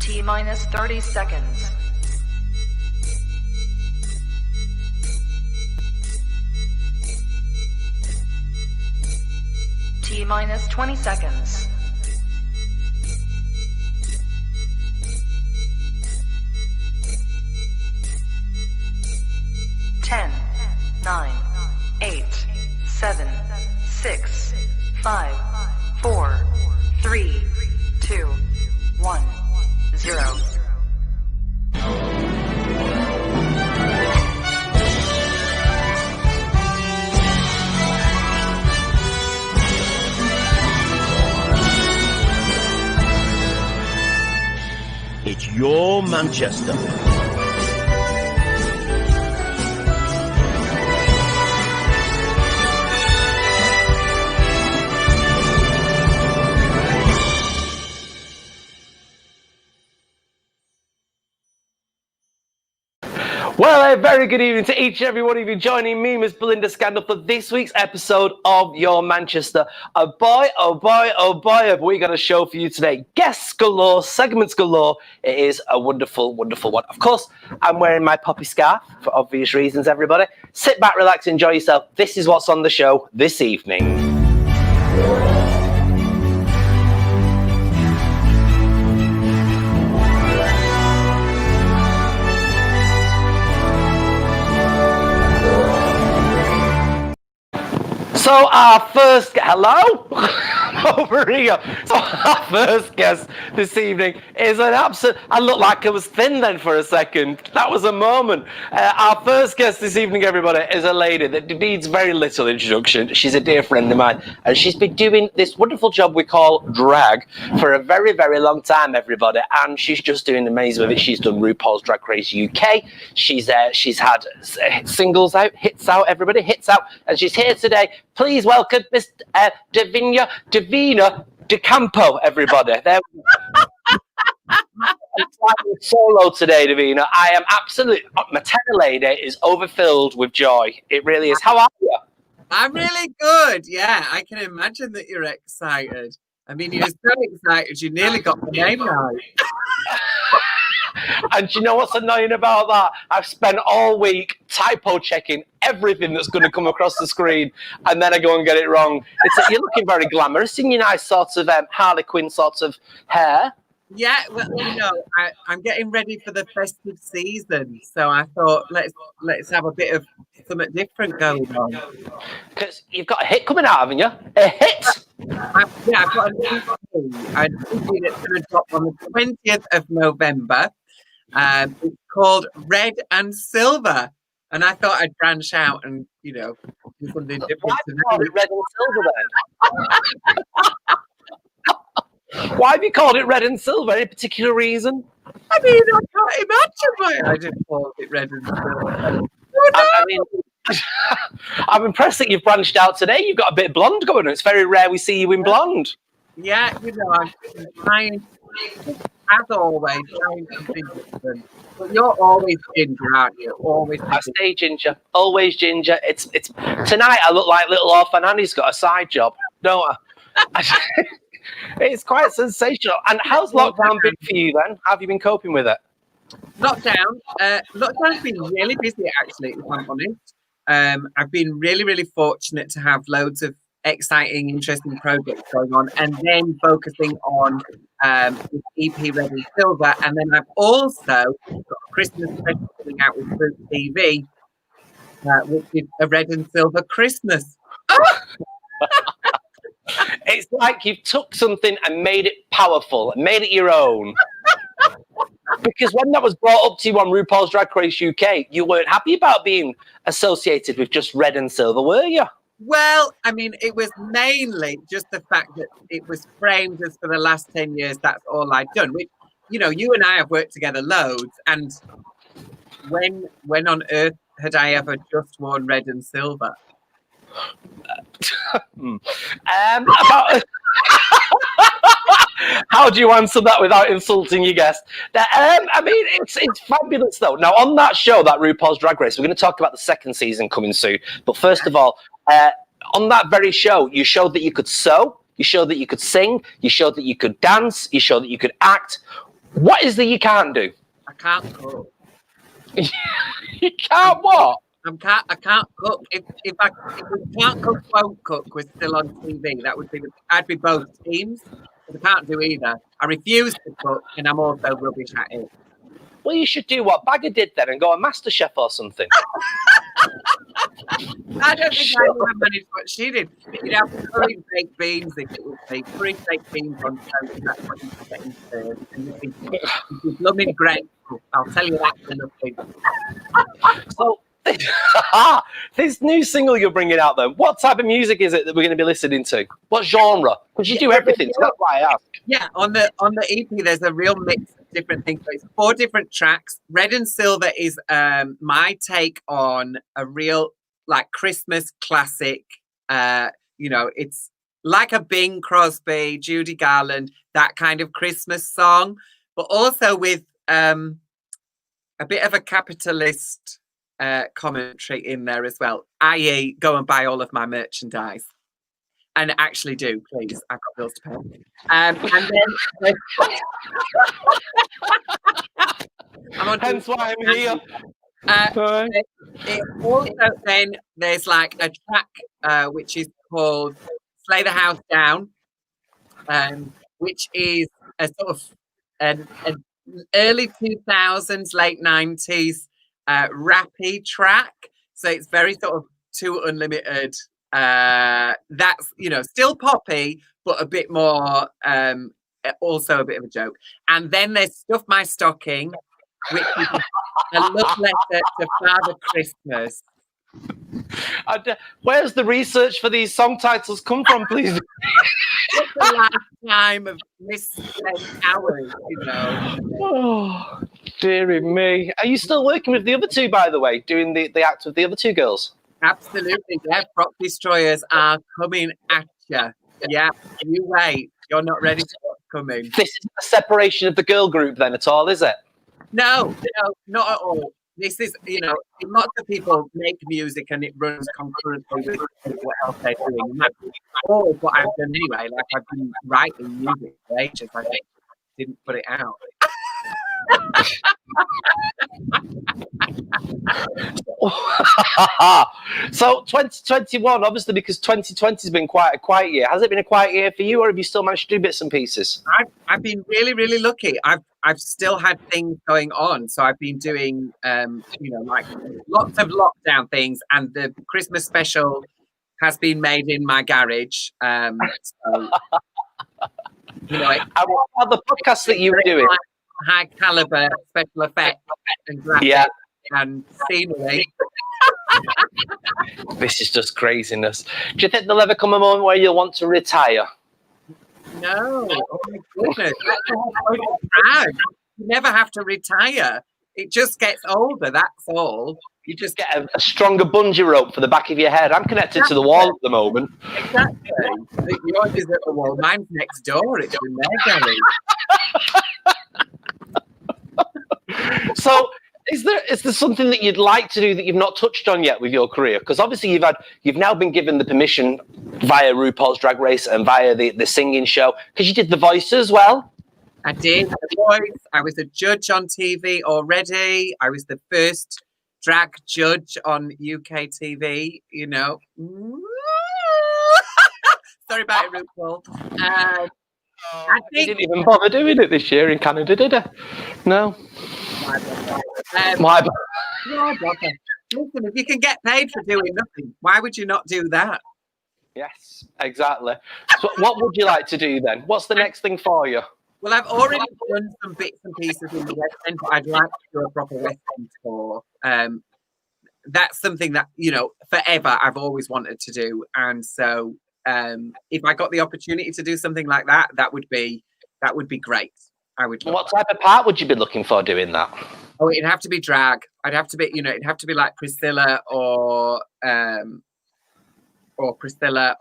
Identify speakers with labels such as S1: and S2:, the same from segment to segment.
S1: T minus 30 seconds. T minus 20 seconds. Ten, 9, 8, 7, 6, 5, 4, 3, 2, 1, 0.
S2: It's your Manchester. Well, a very good evening to each and every one of you joining me, Miss Belinda Scandal, for this week's episode of Your Manchester. Oh boy, have we got a show for you today. Guests galore, segments galore. It is a wonderful, wonderful one. Of course, I'm wearing my poppy scarf for obvious reasons, everybody. Sit back, relax, enjoy yourself. This is what's on the show this evening. So our first, hello? Over here. So our first guest this evening is an absolute, I looked like I was thin then for a second. That was a moment. Our first guest this evening, everybody, is a lady that needs very little introduction. She's a dear friend of mine, and she's been doing this wonderful job we call drag for a very, very long time, everybody, and she's just doing amazing with it. She's done RuPaul's Drag Race UK. She's had singles out, hits out, everybody, hits out, and she's here today. Please welcome Miss Divina De Campo, everybody. There we go. Solo today, Divina. I am absolutely, my tenor lady is overfilled with joy. It really is. How are you?
S3: I'm really good. Yeah, I can imagine that you're excited. I mean, you're so excited, you nearly got the name right. And
S2: you know what's annoying about that? I've spent all week typo checking everything that's going to come across the screen, and then I go and get it wrong. You're looking very glamorous in your nice sort of Harley Quinn sort of hair.
S3: Yeah, well, you know, I'm getting ready for the festive season, so I thought let's have a bit of something different going on.
S2: Because you've got a hit coming out, haven't you? A hit.
S3: I've got a new thing. I think it's going to drop on the 20th of November. It's called Red and Silver, and I thought I'd branch out and, you know, do something different.
S2: Why have you called it Red and Silver then? Why have you called it Red and Silver? Any particular reason?
S3: I mean, I can't imagine why I didn't call it Red and Silver.
S2: I mean, I'm impressed that you've branched out today. You've got a bit of blonde going on. It's very rare we see you in blonde.
S3: Yeah, you know, I'm trying, as always, trying to be different. But you're always ginger, aren't you? Always.
S2: I stay ginger. Always ginger. It's tonight I look like little orphan Annie's got a side job, don't I? It's quite sensational. And how's lockdown been for you then? How have you been coping with it?
S3: Lockdown's been really busy, actually, if I'm honest. I've been really, really fortunate to have loads of exciting, interesting projects going on, and then focusing on the EP Red and Silver. And then I've also got a Christmas special coming out with Fruit TV, which is a Red and Silver Christmas.
S2: It's like you've took something and made it powerful, and made it your own. Because when that was brought up to you on RuPaul's Drag Race UK, you weren't happy about being associated with just red and silver, were you?
S3: Well, I mean, it was mainly just the fact that it was framed as for the last 10 years, that's all I'd done. Which, you know, you and I have worked together loads. And when on earth had I ever just worn red and silver?
S2: How do you answer that without insulting your guest? I mean, it's fabulous though. Now on that show, that RuPaul's Drag Race, we're going to talk about the second season coming soon. But first of all, on that very show, you showed that you could sew, you showed that you could sing, you showed that you could dance, you showed that you could act. What is that you can't do?
S3: I can't cook.
S2: You can't what?
S3: I can't cook. If we can't cook, won't cook, we're still on TV. That would be I'd be both teams. But I can't do either. I refuse to cook, and I'm also rubbish at it.
S2: Well, you should do what Bagger did then and go on MasterChef or something.
S3: I don't think I would have managed what she did. You'd have curry baked beans, if it would be curry baked beans on toast. That's what you get into. And you'd be blooming grateful. I'll tell you that for nothing.
S2: So, this new single you're bringing out, then, what type of music is it that we're going to be listening to? What genre? Because you do everything, so that's why I ask.
S3: Yeah, on the EP, there's a real mix of different things. So it's 4 different tracks. Red and Silver is my take on a real like Christmas classic. It's like a Bing Crosby, Judy Garland, that kind of Christmas song, but also with a bit of a capitalist commentary in there as well, i.e. go and buy all of my merchandise. And actually do, please. I've got bills to pay. And then
S2: hence why I'm here.
S3: It also then there's like a track which is called Slay the House Down, which is a sort of an early 2000s, late 90s rappy track. So it's very sort of Too Unlimited. That's, still poppy, but a bit more, also a bit of a joke. And then there's Stuff My Stocking, which is a love letter to Father Christmas.
S2: Where's the research for these song titles come from, please?
S3: It's a lifetime of misspent hours,
S2: Oh, dearie me. Are you still working with the other two, by the way, doing the act with the other two girls?
S3: Absolutely, yeah. Prop Destroyers are coming at you. Yeah, you wait. You're not ready to what's coming.
S2: This isn't a separation of the girl group then at all, is it?
S3: No, not at all. This is, lots of people make music and it runs concurrently with what else they're doing. And that's all what I've done anyway. Like, I've been writing music for ages. I just didn't put it out.
S2: So 2021, obviously, because 2020 has been quite a quiet year. Has it been a quiet year for you, or have you still managed to do bits and pieces?
S3: I've been really, really lucky. I've still had things going on, so I've been doing like lots of lockdown things, and the Christmas special has been made in my garage. So,
S2: what about the podcast that you were doing?
S3: High caliber special effects and graphics and scenery.
S2: This is just craziness. Do you think there'll ever come a moment where you'll want to retire?
S3: No. Oh my goodness. That's the whole point of drag. You never have to retire. It just gets older, that's all.
S2: You just get a stronger bungee rope for the back of your head. I'm connected to the wall at the moment.
S3: Exactly. Yours is at the wall. Mine's next door. It's in their garage.
S2: So, is there something that you'd like to do that you've not touched on yet with your career? Because obviously you've now been given the permission via RuPaul's Drag Race and via the singing show, because you did The Voice as well.
S3: I did The Voice. I was a judge on TV already. I was the first drag judge on UK TV. Sorry about it, RuPaul.
S2: I didn't even bother doing it this year in Canada, did I? No. My bad.
S3: Listen, if you can get paid for doing nothing, why would you not do that?
S2: Yes, exactly. So what would you like to do then? What's the next thing for you?
S3: Well, I've already done some bits and pieces in the West End, but I'd like to do a proper West End tour. That's something that, forever I've always wanted to do. And so if I got the opportunity to do something like that, that would be great. I would.
S2: What type of part would you be looking for doing that?
S3: Oh, it'd have to be drag. I'd have to be, it'd have to be like Priscilla or Priscilla.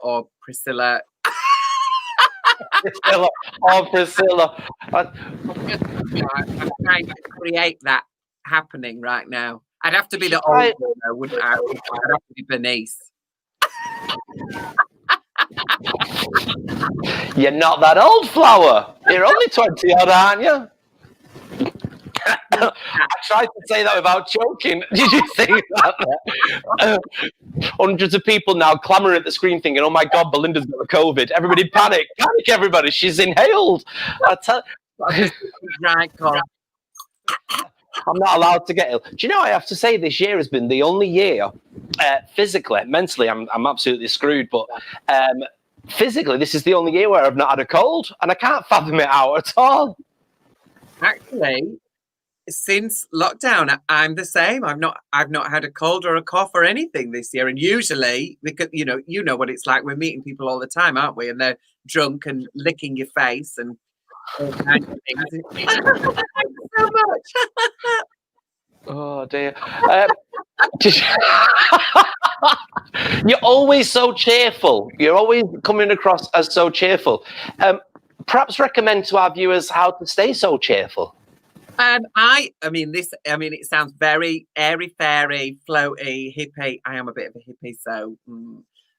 S2: Priscilla or Priscilla.
S3: I'm trying to create that happening right now. I'd have to be the old one, though, wouldn't I? I'd have to be Bernice.
S2: You're not that old, Flower. You're only 20 odd, aren't you? I tried to say that without choking. Did you see that? Hundreds of people now clamouring at the screen thinking, oh my God, Belinda's got the COVID. Everybody panic, everybody. She's inhaled.
S3: Right, Cora.
S2: I'm not allowed to get ill. Do you know, I have to say this year has been the only year, physically, mentally, I'm absolutely screwed, but physically, this is the only year where I've not had a cold, and I can't fathom it out at all.
S3: Actually, since lockdown, I'm the same. I've not had a cold or a cough or anything this year. And usually, because you know what it's like. We're meeting people all the time, aren't we? And they're drunk and licking your face and all kinds of things. Thanks so much.
S2: Oh dear. You're always so cheerful. You're always coming across as so cheerful. Perhaps recommend to our viewers how to stay so cheerful.
S3: I mean, it sounds very airy fairy, floaty, hippie. I am a bit of a hippie, so.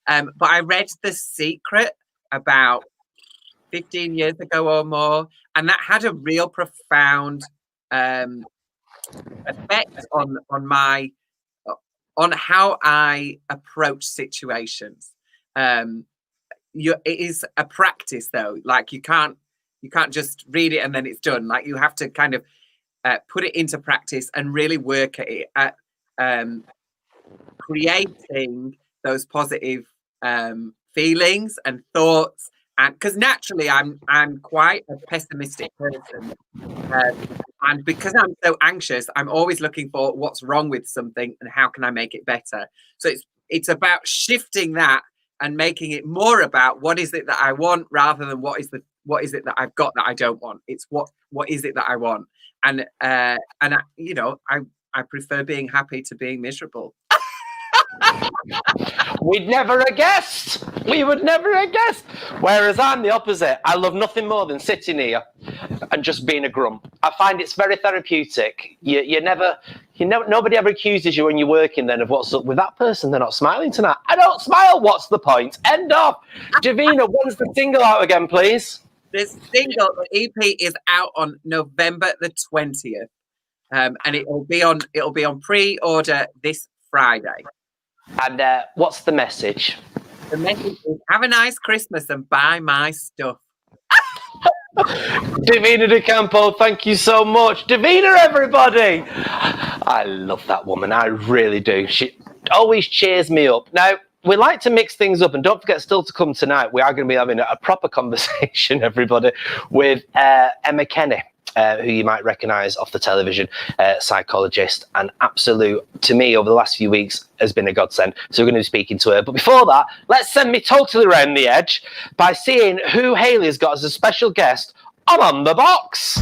S3: But I read The Secret about 15 years ago or more, and that had a real profound effect on how I approach situations. It is a practice, though. Like you can't just read it and then it's done. Like you have to kind of put it into practice and really work at it, at creating those positive feelings and thoughts. And because naturally I'm quite a pessimistic person, and because I'm so anxious, I'm always looking for what's wrong with something and how can I make it better. So it's about shifting that and making it more about what is it that I want rather than what is it that I've got that I don't want. It's what is it that I want, and I prefer being happy to being miserable.
S2: We'd never have guessed. We would never have guessed. Whereas I'm the opposite. I love nothing more than sitting here and just being a grump. I find it's very therapeutic. Nobody ever accuses you when you're working then of what's up with that person. They're not smiling tonight. I don't smile. What's the point? End of. Davina, when's the single out again, please?
S3: This single, the EP, is out on November the 20th, and it'll be on pre-order this Friday.
S2: And what's the message?
S3: The message is have a nice Christmas and buy my stuff.
S2: Divina De Campo, thank you so much. Davina, everybody. I love that woman. I really do. She always cheers me up. Now, we like to mix things up, and don't forget still to come tonight. We are going to be having a proper conversation, everybody, with Emma Kenny. Who you might recognise off the television, Psychologist, and absolute, to me, over the last few weeks, has been a godsend. So we're going to be speaking to her. But before that, let's send me totally around the edge by seeing who Hayley has got as a special guest on the Box.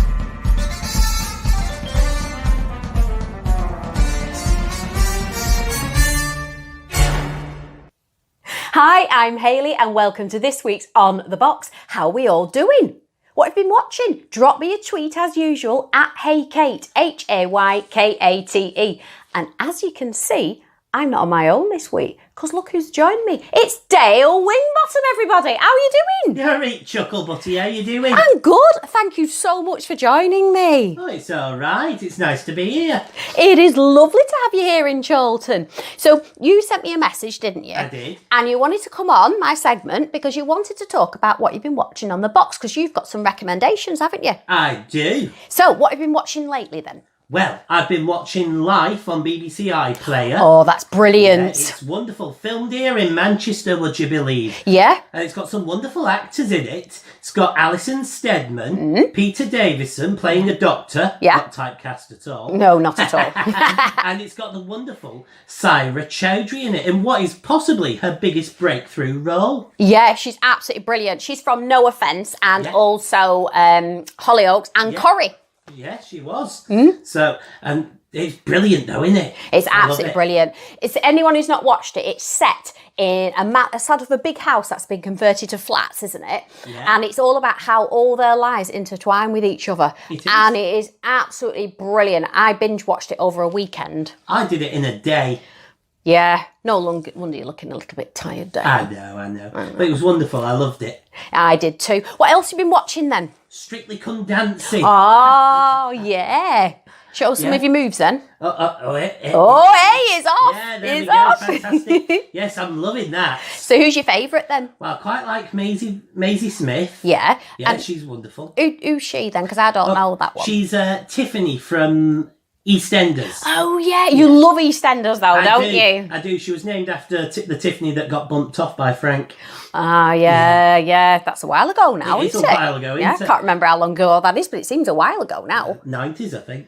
S4: Hi, I'm Hayley, and welcome to this week's On the Box. How are we all doing? What have you been watching? Drop me a tweet as usual at HeyKate, HAYKATE. And as you can see, I'm not on my own this week, because look who's joined me. It's Dale Wingbottom, everybody. How are you doing?
S5: You're right, Chuckle Butty. How you doing?
S4: I'm good. Thank you so much for joining me.
S5: Oh, it's all right. It's nice to be here.
S4: It is lovely to have you here in Chorlton. So you sent me a message, didn't you?
S5: I did.
S4: And you wanted to come on my segment because you wanted to talk about what you've been watching on the box, because you've got some recommendations, haven't you?
S5: I do.
S4: So what have you been watching lately then?
S5: Well, I've been watching Life on BBC iPlayer.
S4: Oh, that's brilliant.
S5: Yeah, it's wonderful. Filmed here in Manchester, would you believe?
S4: Yeah.
S5: And it's got some wonderful actors in it. It's got Alison Steadman, Peter Davison playing a doctor.
S4: Yeah.
S5: Not typecast at all.
S4: No, not at all.
S5: And it's got the wonderful Syra Chowdhury in it, in what is possibly her biggest breakthrough role.
S4: Yeah, she's absolutely brilliant. She's from No Offence and also Hollyoaks and Corrie.
S5: Yeah, she was. So, and it's brilliant though, isn't it?
S4: It's absolutely brilliant. It's anyone who's not watched it, it's set in a sort of a big house that's been converted to flats, isn't it?
S5: Yeah.
S4: And it's all about how all their lives intertwine with each other.
S5: It is.
S4: And it is absolutely brilliant. I binge watched it over a weekend.
S5: I did it in a day.
S4: Yeah, no wonder you're looking a little bit tired there.
S5: I know. But it was wonderful. I loved it.
S4: I did too. What else have you been watching then?
S5: Strictly Come Dancing.
S4: Oh, yeah. Show us some
S5: Yeah.
S4: of your moves then.
S5: Hey,
S4: It's off.
S5: Yeah, there we
S4: It's
S5: go.
S4: off.
S5: Fantastic. Yes, I'm loving that.
S4: So who's your favourite then?
S5: Well, I quite like Maisie Smith.
S4: Yeah.
S5: Yeah,
S4: And
S5: she's wonderful.
S4: who's she then? Because I don't know that one.
S5: She's Tiffany from EastEnders.
S4: Oh yeah, you love EastEnders though, don't you?
S5: I do. She was named after the Tiffany that got bumped off by Frank.
S4: Ah, yeah. That's a while ago now,
S5: It's
S4: isn't
S5: a
S4: it?
S5: while ago,
S4: Yeah,
S5: isn't
S4: I
S5: it?
S4: can't remember how long ago that is, but it seems a while ago now.
S5: 90s, I think.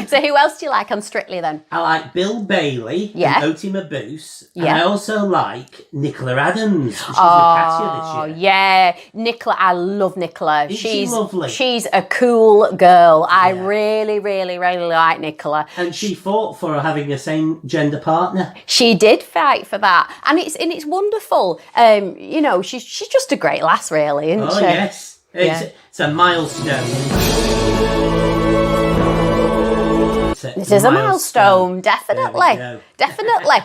S4: So who else do you like on Strictly then?
S5: I like Bill Bailey
S4: Yeah.
S5: and Oti Mabuse. And
S4: Yeah.
S5: I also like Nicola Adams. She's with Katya this year.
S4: Yeah, Nicola. I love Nicola.
S5: Isn't she lovely?
S4: She's a cool girl. I
S5: Yeah.
S4: really, really, really like Nicola.
S5: And she fought for having a same gender partner.
S4: She did fight for that, and it's wonderful. You know, she's just a great lass, really, isn't
S5: Oh,
S4: she?
S5: yes. It's a milestone.
S4: This is a milestone, definitely,
S5: There we go.
S4: definitely.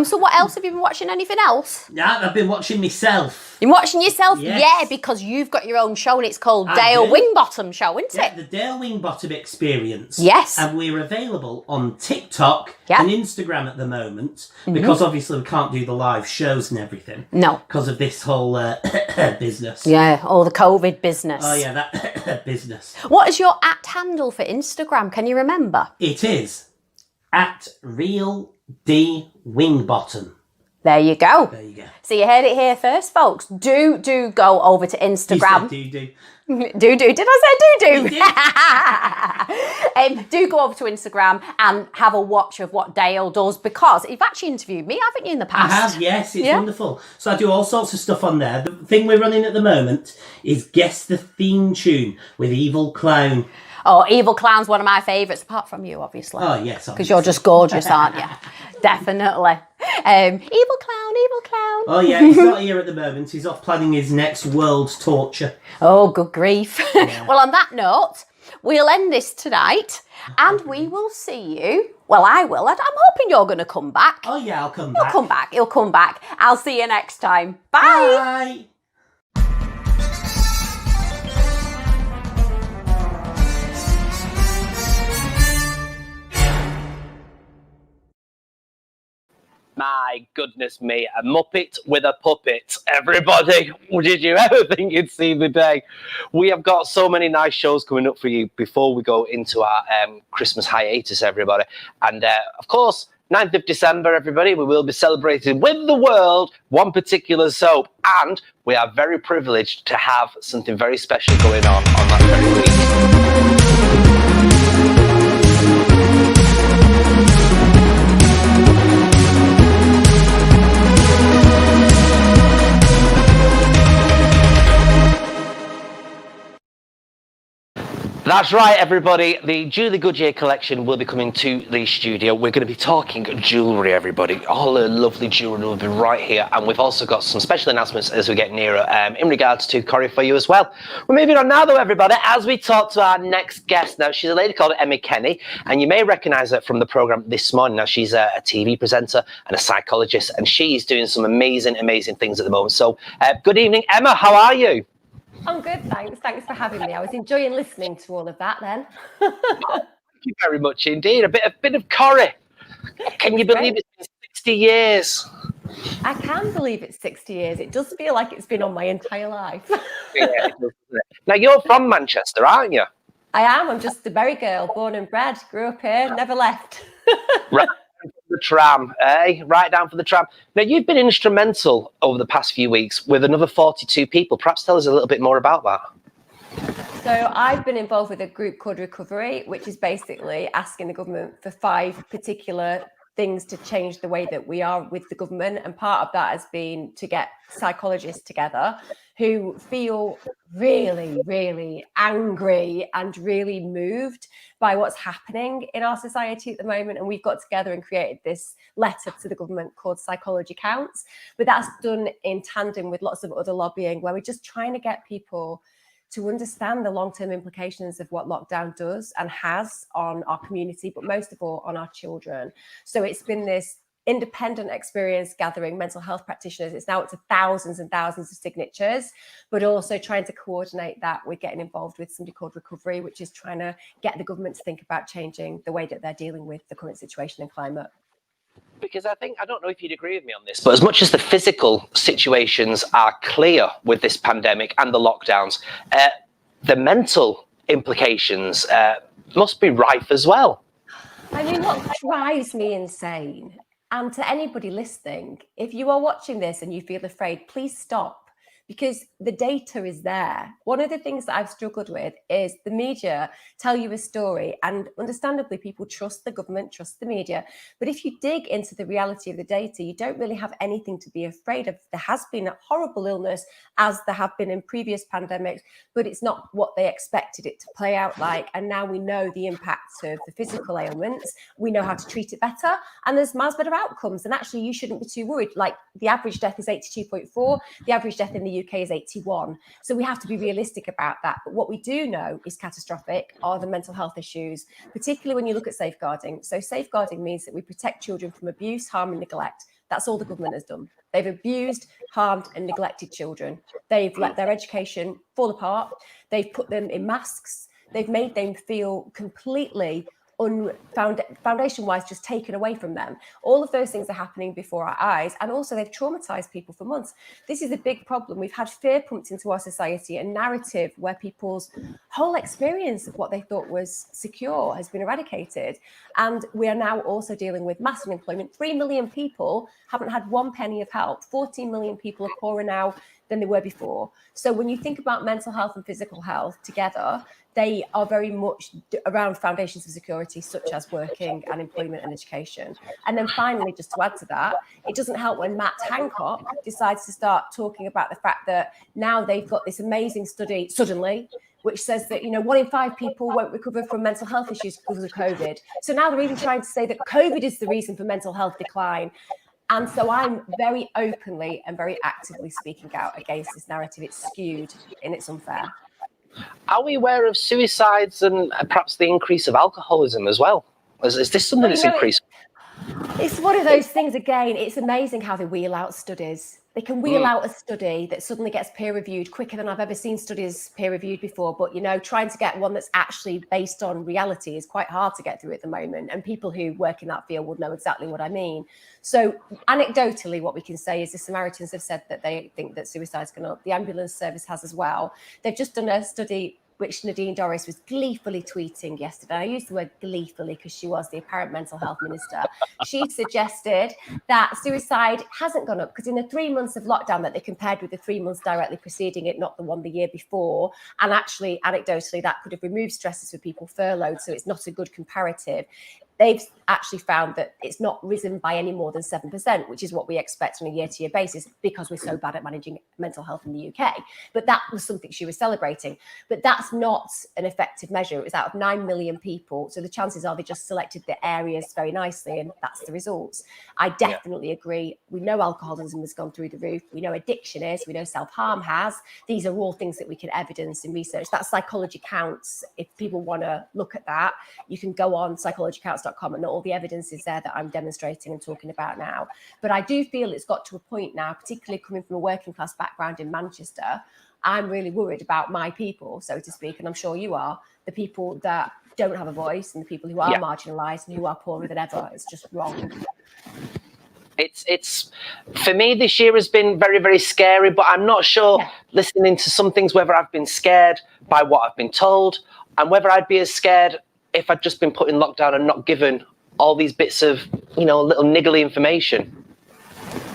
S4: So what else have you been watching? Anything else?
S5: Yeah, I've been watching myself.
S4: You're watching yourself?
S5: Yes.
S4: Yeah, because you've got your own show and it's called
S5: I
S4: Dale
S5: do.
S4: Wingbottom Show, isn't
S5: Yeah,
S4: it?
S5: the Dale Wingbottom Experience.
S4: Yes.
S5: And we're available on TikTok
S4: Yeah.
S5: and Instagram at the moment because obviously we can't do the live shows and everything
S4: No.
S5: because of this whole business.
S4: Yeah, all the COVID business.
S5: Oh, yeah, that business.
S4: What is your @handle for Instagram? Can you remember?
S5: It is at Real D Wingbottom.
S4: There you go.
S5: There you go.
S4: So you heard it here first, folks. Do go over to
S5: You said
S4: Instagram.
S5: do.
S4: Do. Did I say
S5: You
S4: do? Do go over to Instagram and have a watch of what Dale does, because you've actually interviewed me, haven't you, in the
S5: I
S4: past?
S5: have, yes, it's
S4: Yeah.
S5: wonderful. So I do all sorts of stuff on there. The thing we're running at the moment is Guess the Theme Tune with Evil Clown.
S4: Oh, Evil Clown's one of my favourites, apart from you, obviously.
S5: Oh, yes.
S4: Because you're just gorgeous, aren't you? Definitely. Evil Clown.
S5: Oh, yeah, he's not here at the moment. He's off planning his next world torture.
S4: Oh, good grief. Well, on that note, we'll end this tonight and we will see you. Well, I will. I'm hoping you're going to come back.
S5: Oh, yeah, I'll come
S4: He'll
S5: back.
S4: come back. He'll come back. I'll see you next time. Bye.
S5: Bye.
S2: My goodness me, a Muppet with a puppet. Everybody, did you ever think you'd see the day? We have got so many nice shows coming up for you before we go into our Christmas hiatus, everybody. And of course, 9th of December, everybody, we will be celebrating with the world one particular soap. And we are very privileged to have something very special going on that very week. That's right, everybody. The Julie Goodyear collection will be coming to the studio. We're going to be talking jewellery, everybody. All the lovely jewellery will be right here. And we've also got some special announcements as we get nearer in regards to Corrie for you as well. We're moving on now, though, everybody, as we talk to our next guest. Now, she's a lady called Emma Kenny, and you may recognise her from the programme this morning. Now, she's a TV presenter and a psychologist, and she's doing some amazing, amazing things at the moment. So, good evening, Emma. How are you?
S6: I'm good, thanks. Thanks for having me. I was enjoying listening to all of that then.
S2: Thank you very much indeed. A bit of Corrie. Can you believe it's been 60 years?
S6: I can believe it's 60 years. It does feel like it's been on my entire life.
S2: Yeah, it does, doesn't it? Now, you're from Manchester, aren't you?
S6: I am. I'm just a Bury girl, born and bred, grew up here, never left.
S2: Right down for the tram, eh? Right down for the tram. Now, you've been instrumental over the past few weeks with another 42 people. Perhaps tell us a little bit more about that.
S6: So I've been involved with a group called Recovery, which is basically asking the government for 5 particular things to change the way that we are with the government. And part of that has been to get psychologists together who feel really, really angry and really moved by what's happening in our society at the moment. And we've got together and created this letter to the government called Psychology Counts. But that's done in tandem with lots of other lobbying, where we're just trying to get people to understand the long-term implications of what lockdown does and has on our community, but most of all on our children. So it's been this independent experience gathering mental health practitioners. It's now up to thousands and thousands of signatures, but also trying to coordinate that with getting involved with somebody called Recovery, which is trying to get the government to think about changing the way that they're dealing with the current situation and climate.
S2: Because I don't know if you'd agree with me on this, but as much as the physical situations are clear with this pandemic and the lockdowns, the mental implications must be rife as well.
S6: I mean, what drives me insane, and to anybody listening, if you are watching this and you feel afraid, please stop, because the data is there. One of the things that I've struggled with is the media tell you a story, and understandably people trust the government, trust the media. But if you dig into the reality of the data, you don't really have anything to be afraid of. There has been a horrible illness, as there have been in previous pandemics, but it's not what they expected it to play out like. And now we know the impacts of the physical ailments. We know how to treat it better, and there's miles better outcomes. And actually, you shouldn't be too worried. Like, the average death is 82.4. The average death in the UK is 81. So we have to be realistic about that. But what we do know is catastrophic are the mental health issues, particularly when you look at safeguarding. So safeguarding means that we protect children from abuse, harm, and neglect. That's all the government has done. They've abused, harmed, and neglected children. They've let their education fall apart. They've put them in masks. They've made them feel completely foundation-wise just taken away from them. All of those things are happening before our eyes, and also they've traumatized people for months. This is a big problem. We've had fear pumped into our society, a narrative where people's whole experience of what they thought was secure has been eradicated. And we are now also dealing with mass unemployment. 3 million people haven't had one penny of help. 14 million people are poorer now than they were before. So when you think about mental health and physical health together, they are very much around foundations of security, such as working and employment and education. And then finally, just to add to that, it doesn't help when Matt Hancock decides to start talking about the fact that now they've got this amazing study suddenly, which says that, 1 in 5 people won't recover from mental health issues because of COVID. So now they're even trying to say that COVID is the reason for mental health decline. And so I'm very openly and very actively speaking out against this narrative. It's skewed and it's unfair.
S2: Are we aware of suicides and perhaps the increase of alcoholism as well? Is this something that's increased?
S6: It's one of those things, again, it's amazing how they wheel out studies. They can wheel out a study that suddenly gets peer-reviewed quicker than I've ever seen studies peer-reviewed before. But, trying to get one that's actually based on reality is quite hard to get through at the moment. And people who work in that field would know exactly what I mean. So anecdotally, what we can say is the Samaritans have said that they think that suicide's going up. The ambulance service has as well. They've just done a study which Nadine Dorries was gleefully tweeting yesterday. I use the word gleefully because she was the apparent mental health minister. She suggested that suicide hasn't gone up because in the 3 months of lockdown that they compared with the 3 months directly preceding it, not the one the year before, and actually anecdotally that could have removed stresses for people furloughed, so it's not a good comparative. They've actually found that it's not risen by any more than 7%, which is what we expect on a year-to-year basis because we're so bad at managing mental health in the UK. But that was something she was celebrating. But that's not an effective measure. It was out of 9 million people. So the chances are they just selected the areas very nicely, and that's the results. I definitely agree. We know alcoholism has gone through the roof. We know addiction is. We know self-harm has. These are all things that we can evidence in research. That psychology counts. If people want to look at that, you can go on psychologycounts.com and all the evidence is there that I'm demonstrating and talking about now. But I do feel it's got to a point now, particularly coming from a working class background in Manchester, I'm really worried about my people, so to speak, and I'm sure you are, the people that don't have a voice and the people who are marginalised and who are poorer than ever. It's just wrong.
S2: It's for me, this year has been very, very scary, but I'm not sure listening to some things, whether I've been scared by what I've been told and whether I'd be as scared if I'd just been put in lockdown and not given all these bits of, little niggly information.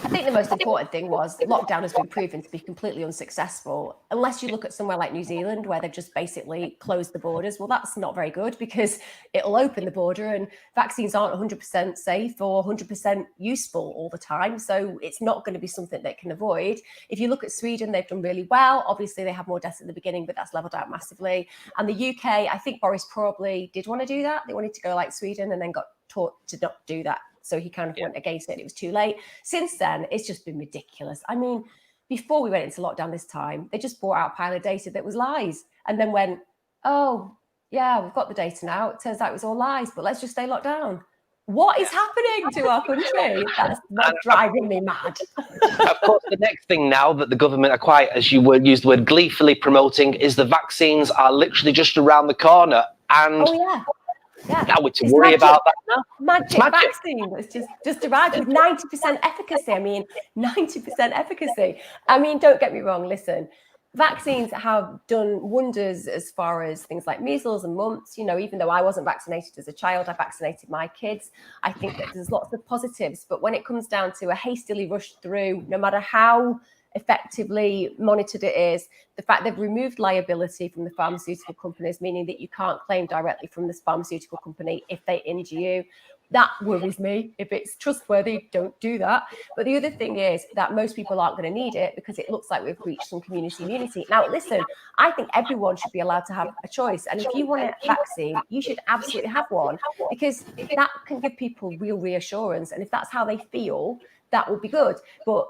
S6: I think the most important thing was that lockdown has been proven to be completely unsuccessful. Unless you look at somewhere like New Zealand, where they've just basically closed the borders. Well, that's not very good because it'll open the border and vaccines aren't 100% safe or 100% useful all the time. So it's not going to be something they can avoid. If you look at Sweden, they've done really well. Obviously, they had more deaths at the beginning, but that's leveled out massively. And the UK, I think Boris probably did want to do that. They wanted to go like Sweden and then got taught to not do that. So he kind of went against it. It was too late. Since then, it's just been ridiculous. I mean, before we went into lockdown this time, they just brought out a pile of data that was lies and then went, oh, yeah, we've got the data now. It turns out it was all lies, but let's just stay locked down. What is happening to our country? That's driving me mad.
S2: Of course, the next thing now that the government are quite, as you would use the word, gleefully promoting is the vaccines are literally just around the corner. And are we to worry about that now?
S6: Magic vaccine that's just arrived with 90% efficacy. I mean, 90% efficacy. I mean, don't get me wrong, listen. Vaccines have done wonders as far as things like measles and mumps. You know, even though I wasn't vaccinated as a child, I vaccinated my kids. I think that there's lots of positives. But when it comes down to a hastily rushed through, no matter how effectively monitored it is, the fact they've removed liability from the pharmaceutical companies, meaning that you can't claim directly from this pharmaceutical company if they injure you. That worries me. If it's trustworthy, don't do that. But the other thing is that most people aren't going to need it because it looks like we've reached some community immunity. Now, listen, I think everyone should be allowed to have a choice. And if you want a vaccine, you should absolutely have one, because that can give people real reassurance. And if that's how they feel, that will be good. But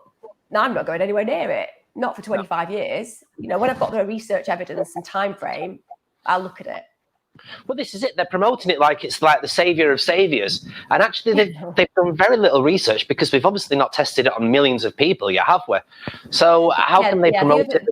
S6: now I'm not going anywhere near it. Not for 25 years. You know, when I've got the research evidence and time frame, I'll look at it.
S2: Well, this is it. They're promoting it like it's like the saviour of saviours. And actually, they've done very little research, because we've obviously not tested it on millions of people yet, have we? So how can they promote it?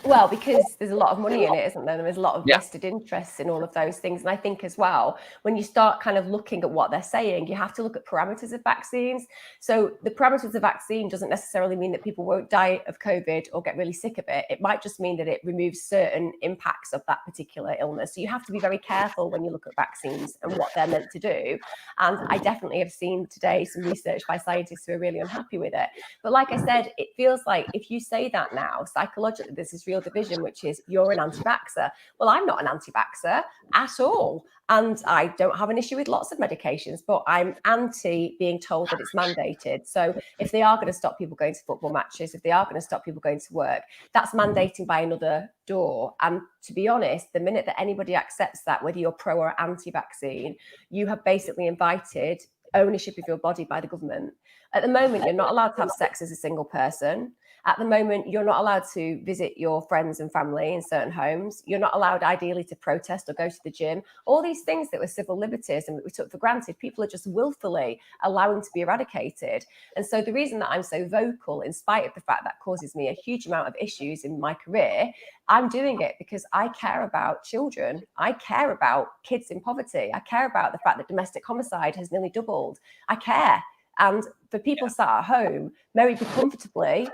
S6: Well, because there's a lot of money in it, isn't there? There's a lot of vested interests in all of those things. And I think as well, when you start kind of looking at what they're saying, you have to look at parameters of vaccines. So the parameters of vaccine doesn't necessarily mean that people won't die of COVID or get really sick of it. It might just mean that it removes certain impacts of that particular illness. So you have to be very careful when you look at vaccines and what they're meant to do. And I definitely have seen today some research by scientists who are really unhappy with it. But like I said, it feels like if you say that now, psychologically, there's this real division, which is you're an anti-vaxxer. Well, I'm not an anti-vaxxer at all. And I don't have an issue with lots of medications, but I'm anti being told that it's mandated. So if they are going to stop people going to football matches, if they are going to stop people going to work, that's mandating by another door. And to be honest, the minute that anybody accepts that, whether you're pro or anti-vaccine, you have basically invited ownership of your body by the government. At the moment, you're not allowed to have sex as a single person. At the moment, you're not allowed to visit your friends and family in certain homes. You're not allowed, ideally, to protest or go to the gym. All these things that were civil liberties and that we took for granted, people are just willfully allowing to be eradicated. And so the reason that I'm so vocal, in spite of the fact that causes me a huge amount of issues in my career, I'm doing it because I care about children. I care about kids in poverty. I care about the fact that domestic homicide has nearly doubled. I care. And for people sat at home, very comfortably,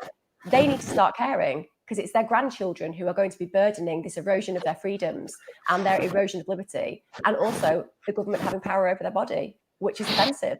S6: they need to start caring, because it's their grandchildren who are going to be burdening this erosion of their freedoms and their erosion of liberty, and also the government having power over their body, which is offensive.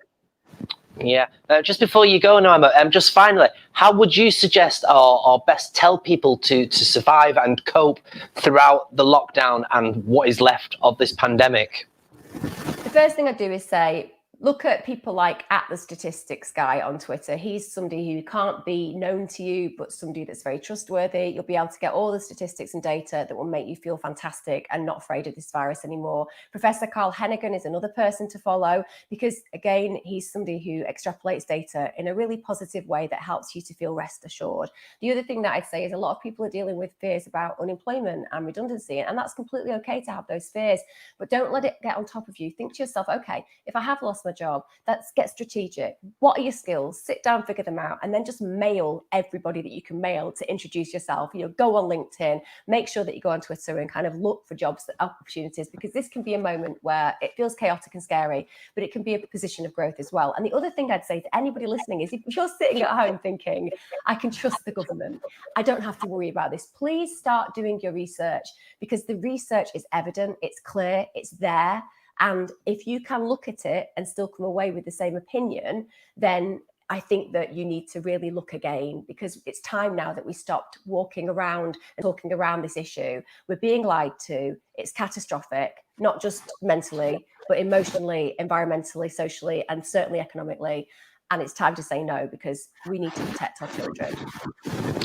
S2: Yeah. Just before you go, Naima, just finally, how would you suggest or best tell people to survive and cope throughout the lockdown and what is left of this pandemic?
S6: The first thing I do is say, look at people like @TheStatistics guy on Twitter. He's somebody who can't be known to you, but somebody that's very trustworthy. You'll be able to get all the statistics and data that will make you feel fantastic and not afraid of this virus anymore. Professor Carl Hennigan is another person to follow, because again, he's somebody who extrapolates data in a really positive way that helps you to feel rest assured. The other thing that I'd say is a lot of people are dealing with fears about unemployment and redundancy, and that's completely okay to have those fears, but don't let it get on top of you. Think to yourself, okay, if I have lost my job, let's get strategic. What are your skills? Sit down, figure them out, and then just mail everybody that you can mail to introduce yourself. You know, go on LinkedIn, make sure that you go on Twitter and kind of look for jobs, that opportunities, because this can be a moment where it feels chaotic and scary, but it can be a position of growth as well. And the other thing I'd say to anybody listening is, if you're sitting at home thinking, I can trust the government, I don't have to worry about this, please start doing your research, because the research is evident, it's clear, it's there. And if you can look at it and still come away with the same opinion, then I think that you need to really look again, because it's time now that we stopped walking around and talking around this issue. We're being lied to. It's catastrophic, not just mentally, but emotionally, environmentally, socially, and certainly economically. And it's time to say no, because we need to protect our children.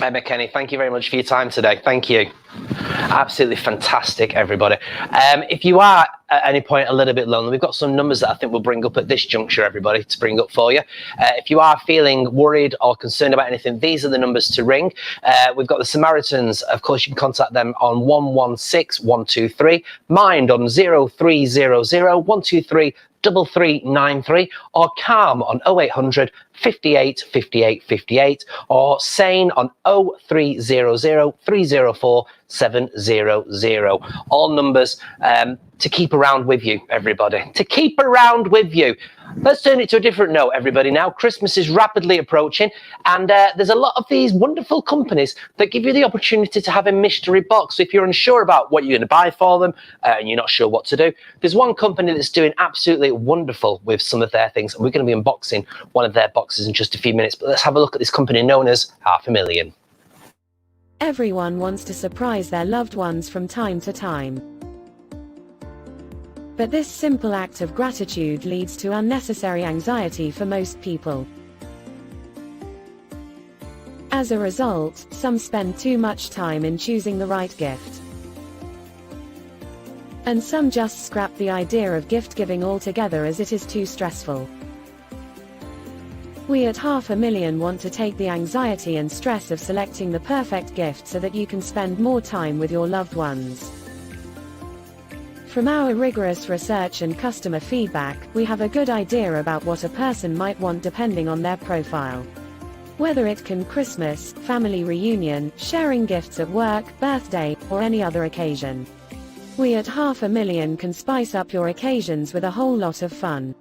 S2: Emma Kenny, thank you very much for your time today. Thank you. Absolutely fantastic, everybody. If you are at any point a little bit lonely, we've got some numbers that I think we'll bring up at this juncture, everybody, to bring up for you. If you are feeling worried or concerned about anything, these are the numbers to ring. We've got the Samaritans. Of course, you can contact them on 116 123, Mind on 0300 123 3393 or Calm on 0800 58 58 58 or Sane on 0300 304 700. All numbers to keep around with you, everybody. To keep around with you. Let's turn it to a different note, everybody. Now, Christmas is rapidly approaching, and there's a lot of these wonderful companies that give you the opportunity to have a mystery box. So if you're unsure about what you're going to buy for them and you're not sure what to do, there's one company that's doing absolutely wonderful with some of their things, and we're going to be unboxing one of their boxes in just a few minutes. But let's have a look at this company known as $500,000.
S7: Everyone wants to surprise their loved ones from time to time. But this simple act of gratitude leads to unnecessary anxiety for most people. As a result, some spend too much time in choosing the right gift. And some just scrap the idea of gift giving altogether as it is too stressful. We at $500,000 want to take the anxiety and stress of selecting the perfect gift so that you can spend more time with your loved ones. From our rigorous research and customer feedback, we have a good idea about what a person might want depending on their profile. Whether it can Christmas, family reunion, sharing gifts at work, birthday, or any other occasion. We at $500,000 can spice up your occasions with a whole lot of fun.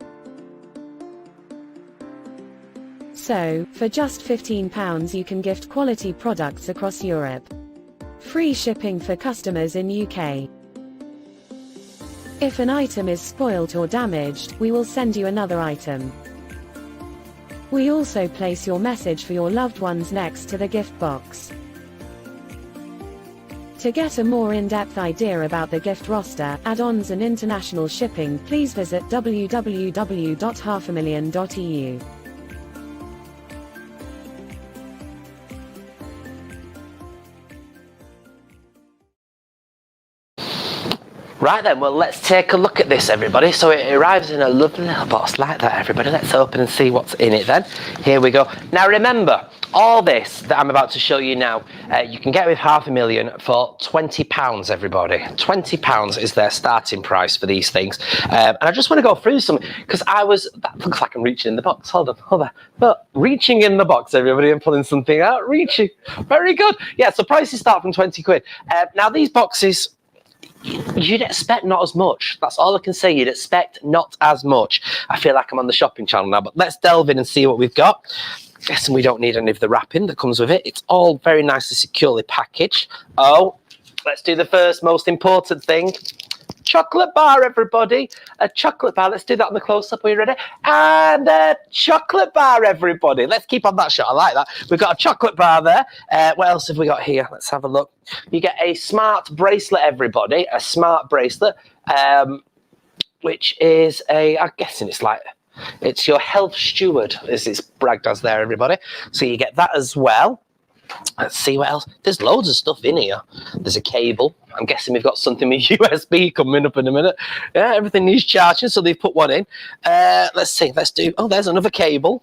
S7: So, for just £15 you can gift quality products across Europe. Free shipping for customers in UK. If an item is spoilt or damaged, we will send you another item. We also place your message for your loved ones next to the gift box. To get a more in-depth idea about the gift roster, add-ons and international shipping, please visit www.500,000.eu.
S2: Right then, well, let's take a look at this, everybody. So it arrives in a lovely little box like that, everybody. Let's open and see what's in it then. Here we go. Now remember, all this that I'm about to show you now, you can get with $500,000 for £20, everybody. £20 is their starting price for these things. And I just want to go through some, because that looks like I'm reaching in the box. Hold on. But reaching in the box, everybody, and pulling something out. Reaching. Very good. Yeah, so prices start from 20 quid. Now these boxes, you'd expect not as much. That's all I can say. You'd expect not as much. I feel like I'm on the shopping channel now, but let's delve in and see what we've got. Guessing we don't need any of the wrapping that comes with it. It's all very nicely securely packaged. Oh, let's do the first most important thing. Chocolate bar, everybody. A chocolate bar. Let's do that on the close-up. Are you ready? And a chocolate bar, everybody. Let's keep on that shot. I like that. We've got a chocolate bar there. What else have we got here? Let's have a look. You get a smart bracelet, everybody. A smart bracelet, which is I'm guessing it's your health steward, as it's bragged as there, everybody. So you get that as well. Let's see what else. There's loads of stuff in here. There's a cable. I'm guessing we've got something with USB coming up in a minute. Yeah, everything needs charging, so they've put one in. Let's see. Oh, there's another cable.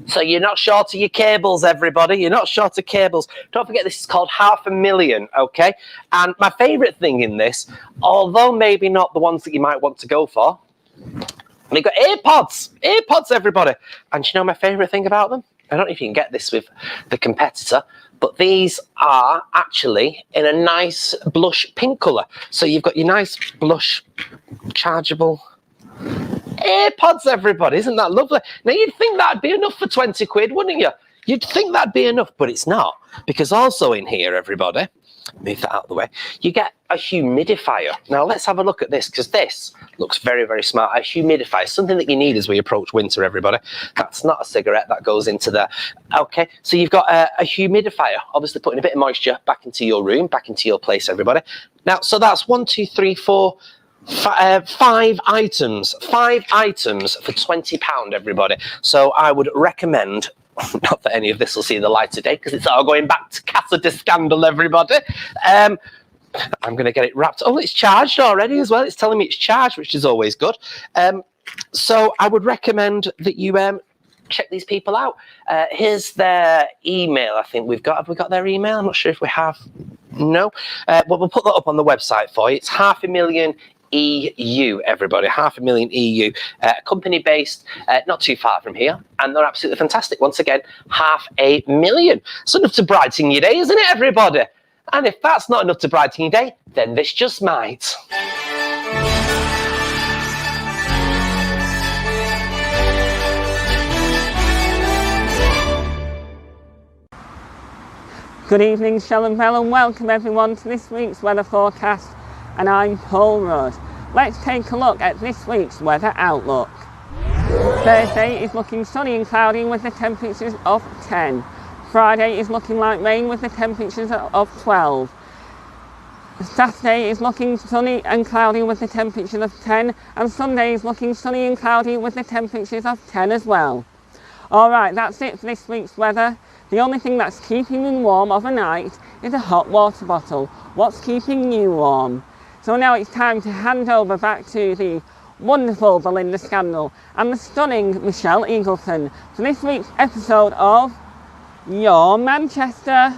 S2: So you're not short of your cables, everybody. You're not short of cables. Don't forget, this is called $500,000, okay? And my favourite thing in this, although maybe not the ones that you might want to go for, we've got AirPods. AirPods, everybody. And do you know my favourite thing about them? I don't know if you can get this with the competitor, but these are actually in a nice blush pink colour. So you've got your nice blush chargeable AirPods, everybody. Isn't that lovely? Now, you'd think that'd be enough for 20 quid, wouldn't you? You'd think that'd be enough, but it's not. Because also in here, everybody, move that out of the way, you get a humidifier. Now, let's have a look at this, because this looks very, very smart. A humidifier, something that you need as we approach winter, everybody. That's not a cigarette, that goes into there. Okay, so you've got a humidifier, obviously putting a bit of moisture back into your room, back into your place, everybody. Now, so that's 5 items. 5 items for £20, everybody. So I would recommend, not that any of this will see the light of day, because it's all going back to Casa de Scandal, everybody. I'm going to get it wrapped. Oh, it's charged already as well. It's telling me it's charged, which is always good. So I would recommend that you check these people out. Here's their email. I think we've got. Have we got their email? I'm not sure if we have. No. But we'll put that up on the website for you. It's $500,000 EU, everybody. 500,000 EU. Company based not too far from here, and they're absolutely fantastic. Once again, 500,000. It's enough to brighten your day, isn't it, everybody? And if that's not enough to brighten your day, then this just might.
S8: Good evening, Shell and Bell, and welcome everyone to this week's weather forecast. And I'm Paul Rudd. Let's take a look at this week's weather outlook. Thursday is looking sunny and cloudy with the temperatures of 10. Friday is looking like rain with the temperatures of 12. Saturday is looking sunny and cloudy with the temperatures of 10, and Sunday is looking sunny and cloudy with the temperatures of 10 as well. Alright, that's it for this week's weather. The only thing that's keeping me warm overnight is a hot water bottle. What's keeping you warm? So now it's time to hand over back to the wonderful Belinda Scandal and the stunning Michelle Eagleton for this week's episode of Your Manchester.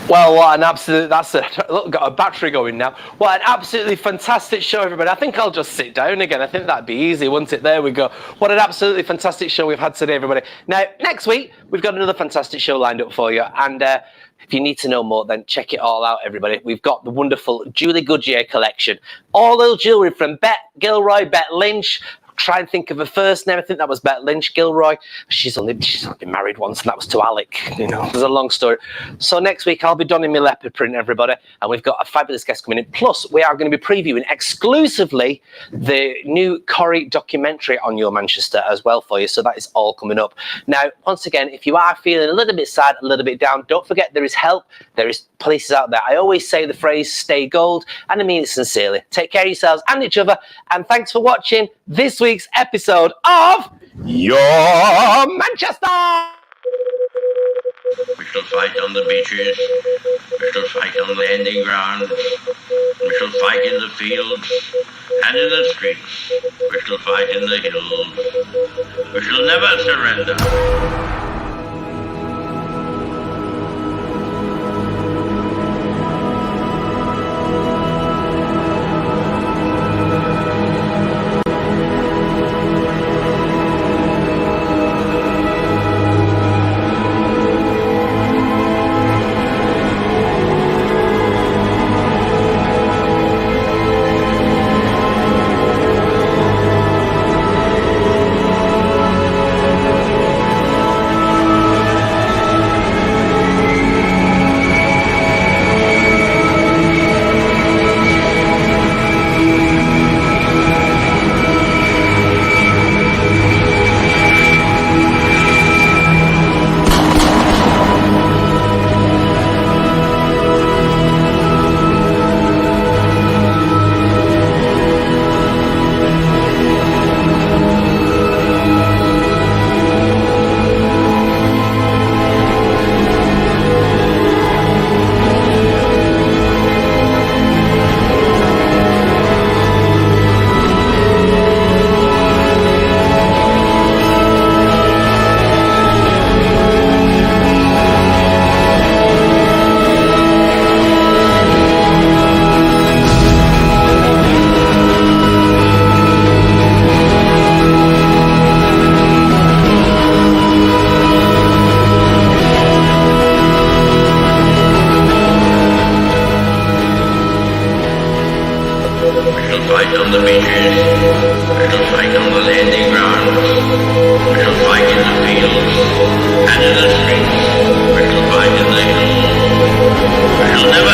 S2: Well, what an absolute, look, got a battery going now. What an absolutely fantastic show, everybody. I think I'll just sit down again. I think that'd be easy, wouldn't it? There we go. What an absolutely fantastic show we've had today, everybody. Now, next week, we've got another fantastic show lined up for you. And if you need to know more, then check it all out, everybody. We've got the wonderful Julie Goodyear collection. All the jewellery from Bet Gilroy, Bet Lynch. Try and think of her first name. I think that was Bet Lynch Gilroy. She's only been married once, and that was to Alec. You know, there's a long story. So next week I'll be donning my leopard print, everybody, and we've got a fabulous guest coming in. Plus, we are going to be previewing exclusively the new Corrie documentary on Your Manchester as well for you. So that is all coming up. Now, once again, if you are feeling a little bit sad, a little bit down, don't forget there is help. There is places out there. I always say the phrase "stay gold," and I mean it sincerely. Take care of yourselves and each other, and thanks for watching this week's episode of Your Manchester.
S9: We shall fight on the beaches, we shall fight on the landing grounds, we shall fight in the fields and in the streets, we shall fight in the hills, we shall never surrender. and in the streets, we shall fight in the hills, we shall never